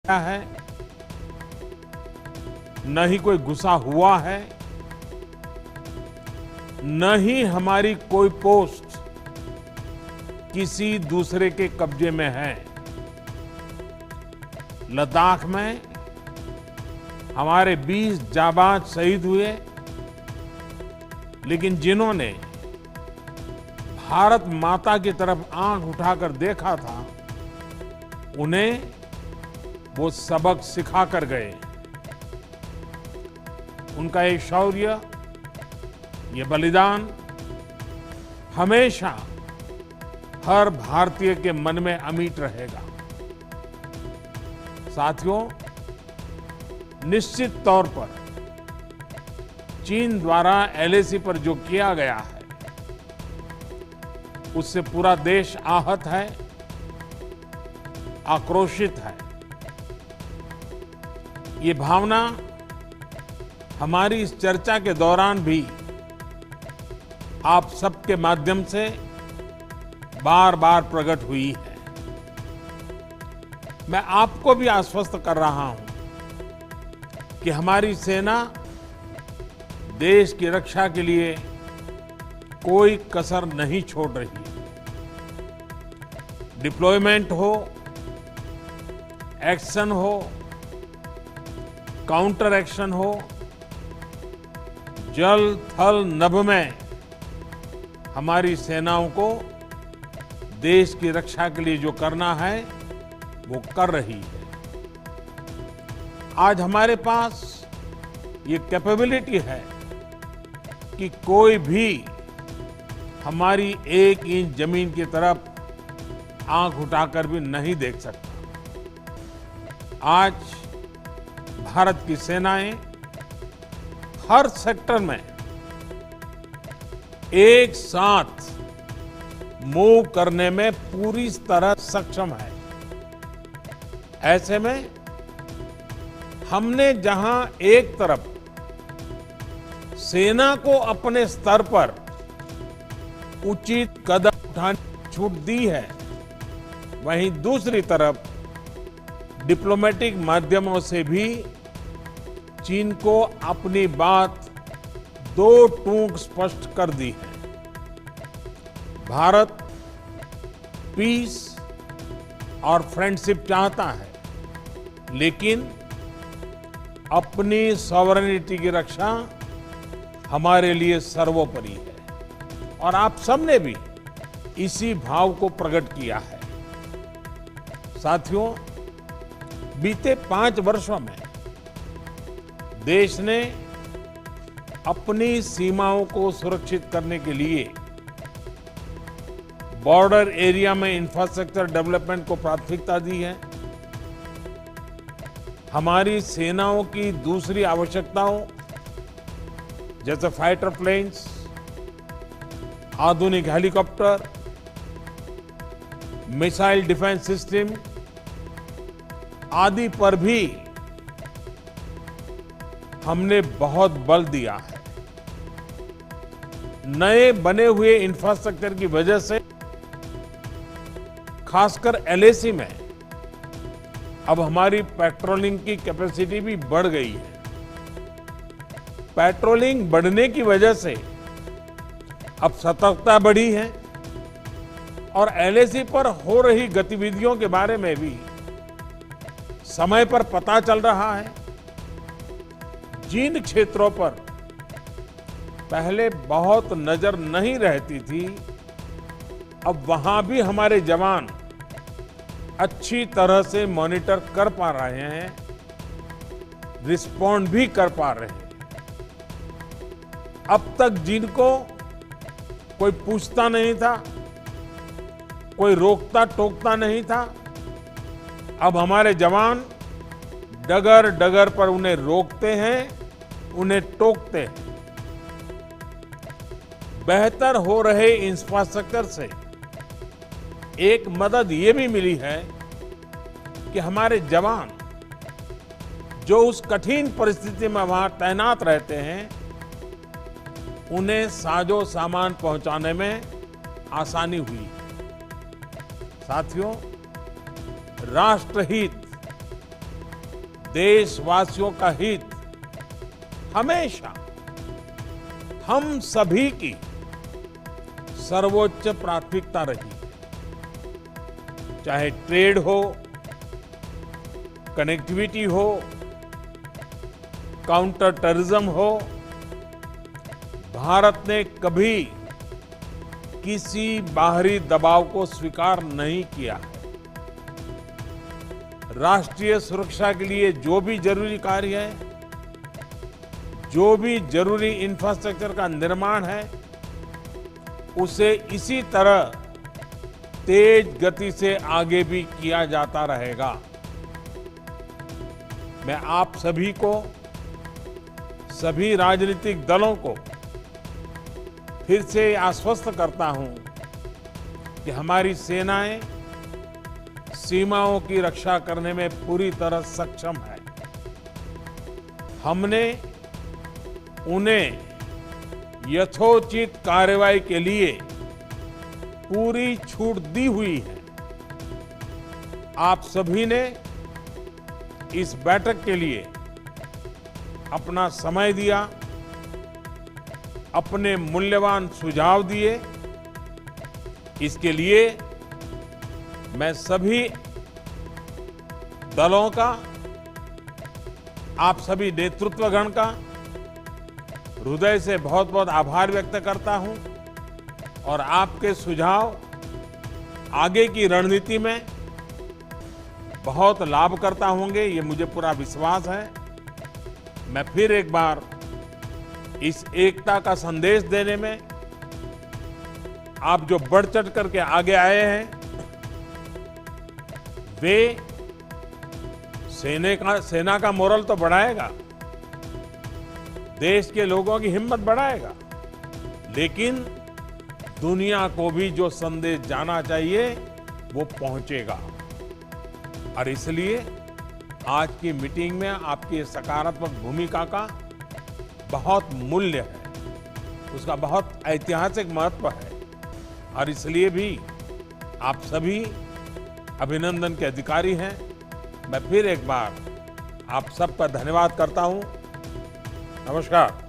है, न ही कोई घुसा हुआ है, न ही हमारी कोई पोस्ट किसी दूसरे के कब्जे में है। लद्दाख में हमारे 20 जाबाज शहीद हुए, लेकिन जिन्होंने भारत माता की तरफ आंख उठाकर देखा था, उन्हें वो सबक सिखा कर गए। उनका ये शौर्य, ये बलिदान हमेशा हर भारतीय के मन में अमिट रहेगा। साथियों, निश्चित तौर पर चीन द्वारा एलएसी पर जो किया गया है, उससे पूरा देश आहत है, आक्रोशित है। ये भावना हमारी इस चर्चा के दौरान भी आप सबके माध्यम से बार बार प्रकट हुई है। मैं आपको भी आश्वस्त कर रहा हूं कि हमारी सेना देश की रक्षा के लिए कोई कसर नहीं छोड़ रही। डिप्लॉयमेंट हो, एक्शन हो, काउंटर एक्शन हो, जल थल नभ में हमारी सेनाओं को देश की रक्षा के लिए जो करना है वो कर रही है। आज हमारे पास ये कैपेबिलिटी है कि कोई भी हमारी 1 इंच जमीन की तरफ आंख उठाकर भी नहीं देख सकता। आज भारत की सेनाएं हर सेक्टर में एक साथ मूव करने में पूरी तरह सक्षम है। ऐसे में हमने जहां एक तरफ सेना को अपने स्तर पर उचित कदम उठाने की छूट दी है, वहीं दूसरी तरफ डिप्लोमेटिक माध्यमों से भी चीन को अपनी बात दो टूक स्पष्ट कर दी है। भारत पीस और फ्रेंडशिप चाहता है, लेकिन अपनी सॉवरेनिटी की रक्षा हमारे लिए सर्वोपरि है, और आप सबने भी इसी भाव को प्रकट किया है। साथियों, बीते 5 वर्षों में देश ने अपनी सीमाओं को सुरक्षित करने के लिए बॉर्डर एरिया में इंफ्रास्ट्रक्चर डेवलपमेंट को प्राथमिकता दी है। हमारी सेनाओं की दूसरी आवश्यकताओं जैसे फाइटर प्लेन्स, आधुनिक हेलीकॉप्टर, मिसाइल डिफेंस सिस्टम आदि पर भी हमने बहुत बल दिया है। नए बने हुए इंफ्रास्ट्रक्चर की वजह से खासकर एलएसी में अब हमारी पेट्रोलिंग की कैपेसिटी भी बढ़ गई है। पेट्रोलिंग बढ़ने की वजह से अब सतर्कता बढ़ी है, और एलएसी पर हो रही गतिविधियों के बारे में भी समय पर पता चल रहा है। जिन क्षेत्रों पर पहले बहुत नजर नहीं रहती थी, अब वहां भी हमारे जवान अच्छी तरह से मॉनिटर कर पा रहे हैं, रिस्पॉन्ड भी कर पा रहे हैं। अब तक जिनको कोई पूछता नहीं था, कोई रोकता टोकता नहीं था, अब हमारे जवान डगर डगर पर उन्हें रोकते हैं, उन्हें टोकते हैं। बेहतर हो रहे इंफ्रास्ट्रक्चर से एक मदद ये भी मिली है कि हमारे जवान जो उस कठिन परिस्थिति में वहां तैनात रहते हैं, उन्हें साजो सामान पहुंचाने में आसानी हुई है। साथियों, राष्ट्रहित देशवासियों का हित हमेशा हम सभी की सर्वोच्च प्राथमिकता रही है। चाहे ट्रेड हो, कनेक्टिविटी हो, काउंटर टेररिज्म हो, भारत ने कभी किसी बाहरी दबाव को स्वीकार नहीं किया है। राष्ट्रीय सुरक्षा के लिए जो भी जरूरी कार्य है, जो भी जरूरी इंफ्रास्ट्रक्चर का निर्माण है, उसे इसी तरह तेज गति से आगे भी किया जाता रहेगा। मैं आप सभी को, सभी राजनीतिक दलों को फिर से आश्वस्त करता हूं कि हमारी सेनाएं सीमाओं की रक्षा करने में पूरी तरह सक्षम है। हमने उन्हें यथोचित कार्रवाई के लिए पूरी छूट दी हुई है। आप सभी ने इस बैठक के लिए अपना समय दिया, अपने मूल्यवान सुझाव दिए। इसके लिए मैं सभी दलों का, आप सभी नेतृत्वगण का हृदय से बहुत बहुत आभार व्यक्त करता हूं और आपके सुझाव आगे की रणनीति में बहुत लाभकर्ता होंगे, ये मुझे पूरा विश्वास है। मैं फिर एक बार इस एकता का संदेश देने में आप जो बढ़ चढ़ करके आगे आए हैं, वे सेना का मोरल तो बढ़ाएगा, देश के लोगों की हिम्मत बढ़ाएगा, लेकिन दुनिया को भी जो संदेश जाना चाहिए वो पहुंचेगा। और इसलिए आज की मीटिंग में आपकी सकारात्मक भूमिका का बहुत मूल्य है, उसका बहुत ऐतिहासिक महत्व है। और इसलिए भी आप सभी अभिनंदन के अधिकारी हैं। मैं फिर एक बार आप सबका धन्यवाद करता हूं। नमस्कार।